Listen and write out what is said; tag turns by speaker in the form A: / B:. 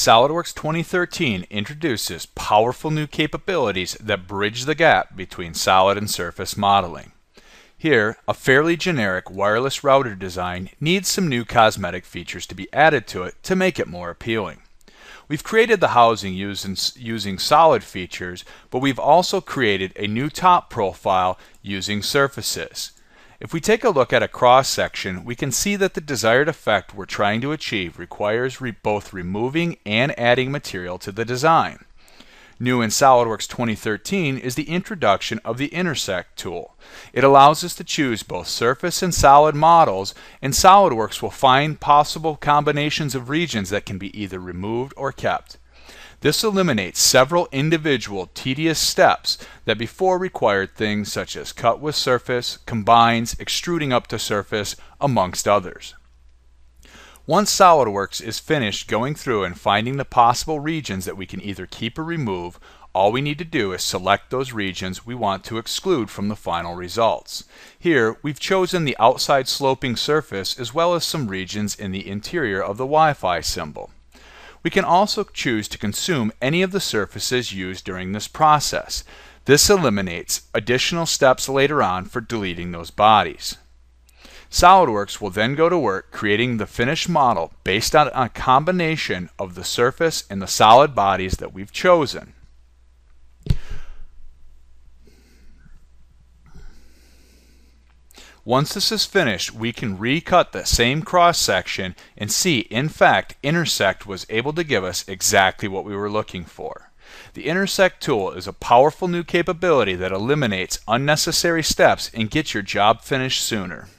A: SOLIDWORKS 2013 introduces powerful new capabilities that bridge the gap between solid and surface modeling. Here, a fairly generic wireless router design needs some new cosmetic features to be added to it to make it more appealing. We've created the housing using solid features, but we've also created a new top profile using surfaces. If we take a look at a cross-section, we can see that the desired effect we're trying to achieve requires both removing and adding material to the design. New in SOLIDWORKS 2013 is the introduction of the Intersect tool. It allows us to choose both surface and solid models, and SOLIDWORKS will find possible combinations of regions that can be either removed or kept. This eliminates several individual tedious steps that before required things such as cut with surface, combines, extruding up to surface, amongst others. Once SOLIDWORKS is finished going through and finding the possible regions that we can either keep or remove, all we need to do is select those regions we want to exclude from the final results. Here, we've chosen the outside sloping surface as well as some regions in the interior of the Wi-Fi symbol. We can also choose to consume any of the surfaces used during this process. This eliminates additional steps later on for deleting those bodies. SOLIDWORKS will then go to work creating the finished model based on a combination of the surface and the solid bodies that we've chosen. Once this is finished, we can recut the same cross-section and see, in fact, Intersect was able to give us exactly what we were looking for. The Intersect tool is a powerful new capability that eliminates unnecessary steps and gets your job finished sooner.